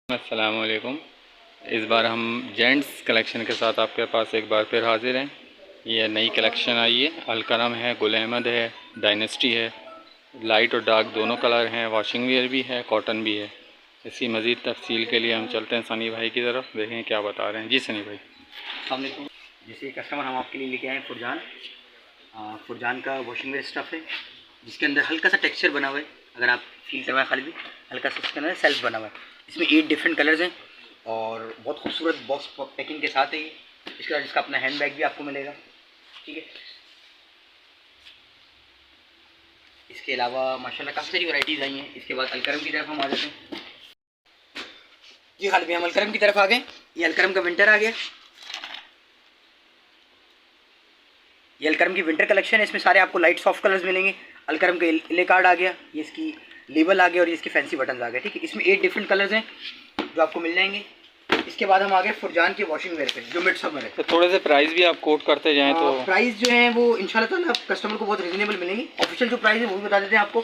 अस्सलामुअलैकुम। इस बार हम जेंट्स कलेक्शन के साथ आपके पास एक बार फिर हाज़िर हैं। ये नई कलेक्शन आई है, अलकरम है, गुल अहमद है, डायनेस्टी है। लाइट और डार्क दोनों कलर हैं, वॉशिंग वेयर भी है, कॉटन भी है। इसी मज़ीद तफसील के लिए हम चलते हैं सनी भाई की तरफ, देखें क्या बता रहे हैं। जी सनी भाई। अस्सलाम। जैसे कस्टमर हम आपके लिए लेके आए फुरजान। फुरजान का वॉशिंग वेयर स्टफ़ है जिसके अंदर हल्का सा टेक्सचर बना हुआ है। अगर आप फील करवाएं खाली भी हल्का सा इसके अंदर सेल्फ बना हुआ है। इसमें 8 डिफरेंट कलर्स हैं और बहुत खूबसूरत बॉक्स पैकिंग के साथ है ये। इसके बाद इसका अपना हैंड बैग भी आपको मिलेगा, ठीक है। इसके अलावा माशाल्लाह काफ़ी सारी वैराइटीज़ आई हैं। इसके बाद अलकरम की तरफ हम आ जाते हैं। जी खाली भी हम अलकरम की तरफ आ गए। ये अलकरम का विंटर आ गया। ये अलकरम की विंटर कलेक्शन है। इसमें सारे आपको लाइट सॉफ्ट कलर्स मिलेंगे। अलकरम का इले कार्ड आ गया, ये इसकी लेबल आ गया और ये इसके फैंसी बटन आ गए, ठीक है। इसमें 8 डिफरेंट कलर्स हैं जो आपको मिल जाएंगे। इसके बाद हम आ गए फुरजान के वॉशिंग वेयर पे जो मिड समर है। तो थोड़े से प्राइस भी आप कोट करते जाएँ तो प्राइस जो है वो इंशाल्लाह ताला कस्टमर को बहुत रिजनेबल मिलेंगे। ऑफिशियल जो प्राइस है वो भी बता देते हैं आपको।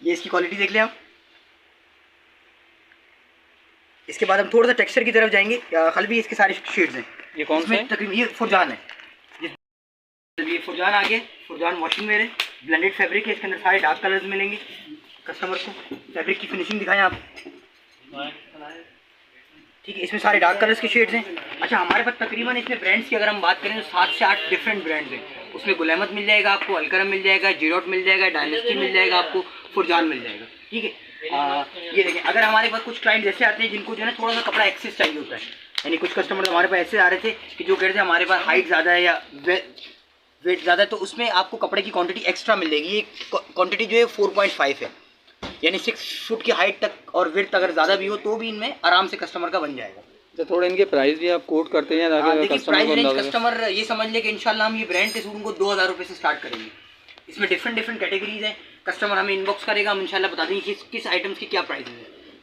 ये इसकी क्वालिटी देख लें आप। इसके बाद हम थोड़ा सा टेक्सचर की तरफ जाएंगे। हल्वी इसके सारे शेड्स हैं। ये कौन सा है? तकरीबन ये फुरजान है। ये फुरजान आ गया। फुरजान वॉशिंग वेयर है, ब्लेंडेड फैब्रिक है। इसके अंदर सारे डार्क कलर्स मिलेंगे कस्टमर को। फैब्रिक की फिनिशिंग दिखाएं आप, ठीक है। इसमें सारे डार्क कलर्स के शेड्स हैं। अच्छा, हमारे पास तकरीबन इसमें ब्रांड्स की अगर हम बात करें तो 7 से 8 डिफरेंट ब्रांड्स हैं। उसमें गुल अहमद मिल जाएगा आपको, अलकरम मिल जाएगा, जीरोट मिल जाएगा, डायनेस्टी मिल जाएगा आपको, फुरजान मिल जाएगा, ठीक है। ये देखें, अगर हमारे पास कुछ क्लाइंट ऐसे आते हैं जिनको जो है थोड़ा सा कपड़ा एक्सेस चाहिए होता है, यानी कुछ कस्टमर हमारे पास ऐसे आ रहे थे कि जो कह रहे थे हमारे पास हाइट ज़्यादा है या वेट ज़्यादा है, तो उसमें आपको कपड़े की क्वांटिटी एक्स्ट्रा मिल जाएगी। ये क्वांटिटी जो है 4.5 है, यानी 6 फुट की हाइट तक और विड्थ अगर ज़्यादा भी हो तो भी इनमें आराम से कस्टमर का बन जाएगा। तो थोड़े इनके प्राइस भी आप कोट करते हैं ताकि कस्टमर ये समझ ले कि इंशाल्लाह हम ये ब्रांड के सूट उनको 2000 रुपये से स्टार्ट करेंगे। इसमें डिफरेंट कैटेगरीज हैं। कस्टमर हमें इनबॉक्स करेगा, हम इंशाल्लाह बता देंगे किस आइटम्स की क्या प्राइस है।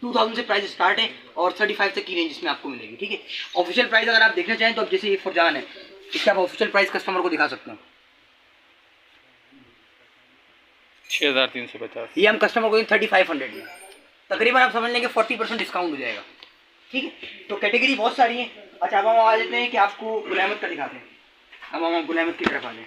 2000 से प्राइस स्टार्ट है और 35 तक की रेंज इसमें आपको मिलेगी, ठीक है। ऑफिशियल प्राइस अगर आप देखना चाहें तो अब जैसे ये फुरजान है, इसका आप ऑफिशियल प्राइस कस्टमर को दिखा सकते हैं 6350। ये हम कस्टमर को 3500 में तकरीबन आप समझ लेंगे 40% डिस्काउंट हो जाएगा, ठीक है। तो कैटेगरी बहुत सारी है। अच्छा, अब हम आ जाते हैं कि आपको गुल अहमद का दिखाते हैं। अब हम गुल अहमद की तरफ आ जाए।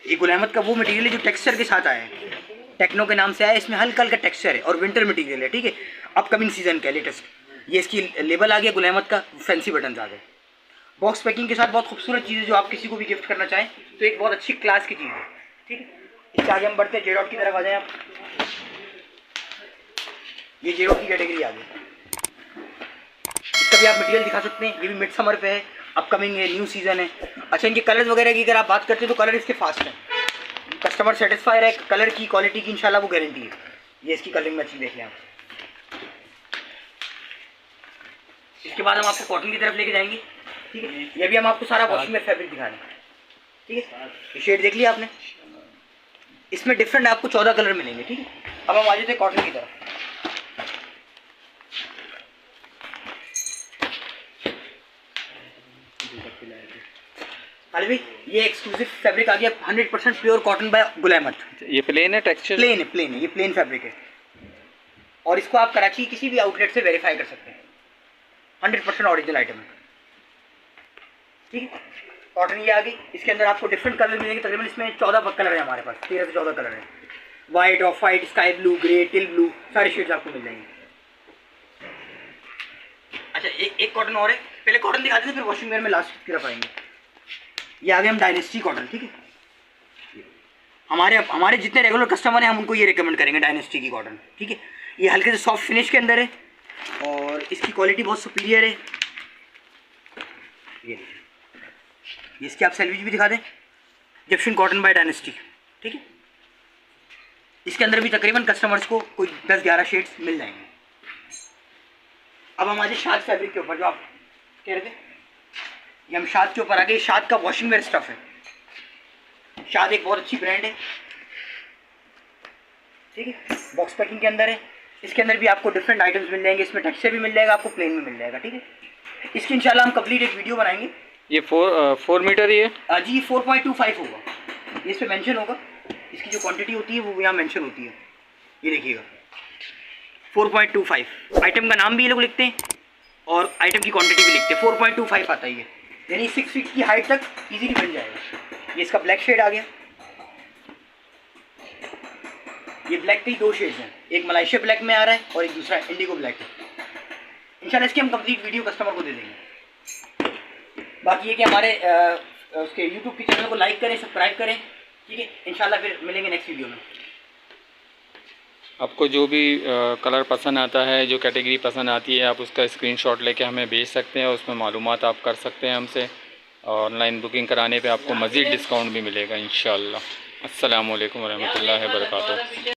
ये गुल अहमद का वो मटेरियल है जो टेक्सचर के साथ आया है, टेक्नो के नाम से आया है। इसमें हल्का हल्का टेक्सचर है और विंटर मटेरियल है, ठीक है। अपकमिंग सीजन का लेटेस्ट ये इसकी लेबल आ गया गुल अहमद का, फैंसी बटन आ गए। बॉक्स पैकिंग के साथ बहुत खूबसूरत चीज़ है जो आप किसी को भी गिफ्ट करना चाहें तो एक बहुत अच्छी क्लास की चीज़ है, ठीक है। इसके आगे हम बढ़ते हैं, जेरोट की तरफ आ जाएं आप। ये जेरोट की कैटेगरी आ गई। इसका भी आप मटेरियल दिखा सकते हैं। ये भी मिड समर पे है, अपकमिंग है, न्यू सीजन है। अच्छा, इनके कलर्स वगैरह की अगर आप बात करते हैं तो कलर इसके फास्ट हैं। कस्टमर सेटिस्फाइड है कलर की क्वालिटी की, इंशाल्लाह वो गारंटी है। ये इसकी कलरिंग मैचिंग देख लें आप। इसके बाद हम आपको कॉटन की तरफ लेके जाएंगे, ठीक है। ये भी हम आपको सारा वॉशिंग में फैब्रिक दिखा रहे हैं, ठीक है। ये शेड देख लिया आपने। इसमें डिफरेंट आपको 14 कलर मिलेंगे, ठीक है। अब हम आ जाते हैं कॉटन की तरफ। अरे भाई, ये एक्सक्लूसिव फैब्रिक आ गया 100% pure cotton bye Gul Ahmed. ये प्लेन है, टेक्सचर प्लेन है, ये प्लेन फैब्रिक है और इसको आप कराची किसी भी आउटलेट से वेरीफाई कर सकते हैं। 100% ओरिजिनल आइटम है, ठीक है। कॉटन ये आ गई। इसके अंदर आपको डिफरेंट कलर मिलेंगे। तकरीबन इसमें 14 कलर है हमारे पास, 13 से 14 कलर है। White, of white, sky blue, grey, till blue, सारे शेड्स आपको मिल जाएंगे। अच्छा, एक कॉटन और है। पहले कॉटन दिखा देते फिर वॉशिंग वेयर में लास्ट की तरफ आएंगे। ये आ गए हम डायनेस्टी कॉटन, ठीक है। हमारे जितने रेगुलर कस्टमर हैं हम उनको ये रिकमेंड करेंगे डायनेस्टी की कॉटन, ठीक है। ये हल्के से सॉफ्ट फिनिश के अंदर है और इसकी क्वालिटी बहुत सुपीरियर है। ये इसकी आप सैलविज भी दिखा दें, इजिप्शियन कॉटन बाय डायनेस्टी, ठीक है। इसके अंदर भी तकरीबन कस्टमर्स को कोई 10-11 शेड्स मिल जाएंगे। अब हम आ जाए शाद फैब्रिक के ऊपर जो आप कह रहे थे। ये हम शाद के ऊपर आ गए। शाद का वॉशिंग वेयर स्टफ है। शाद एक बहुत अच्छी ब्रांड है, ठीक है। बॉक्स पैकिंग के अंदर है। इसके अंदर भी आपको डिफरेंट आइटम्स मिल जाएंगे। इसमें टेक्सचर भी मिल जाएगा आपको, प्लेन में मिल जाएगा, ठीक है। इसकी इंशाल्लाह हम कंप्लीट एक वीडियो बनाएंगे। ये 4 मीटर ही है जी, 4.25 होगा। ये इस पर मैंशन होगा, इसकी जो क्वांटिटी होती है वो यहाँ मैंशन होती है। ये देखिएगा 4.25। आइटम का नाम भी ये लोग लिखते हैं और आइटम की क्वांटिटी भी लिखते हैं। 4.25 आता है ये, यानी 6 फीट की हाइट तक इजीली बन जाएगा। ये इसका ब्लैक शेड आ गया। ये ब्लैक के ही 2 शेड्स हैं, एक मलाइशिया ब्लैक में आ रहा है और एक दूसरा इंडिगो ब्लैक है। इंशाल्लाह इसकी हम कंप्लीट वीडियो कस्टमर को दे देंगे। बाकी ये कि हमारे उसके यूट्यूब के चैनल को लाइक करें, सब्सक्राइब करें, ठीक है। इंशाल्लाह फिर मिलेंगे नेक्स्ट वीडियो में। आपको जो भी कलर पसंद आता है, जो कैटेगरी पसंद आती है, आप उसका स्क्रीनशॉट लेके हमें भेज सकते हैं। उसमें मालूमात आप कर सकते हैं हमसे। ऑनलाइन बुकिंग कराने पे आपको मज़ीद डिस्काउंट भी मिलेगा इंशाअल्लाह। अस्सलामु अलैकुम वरहमतुल्लाहि वबरकातुहू।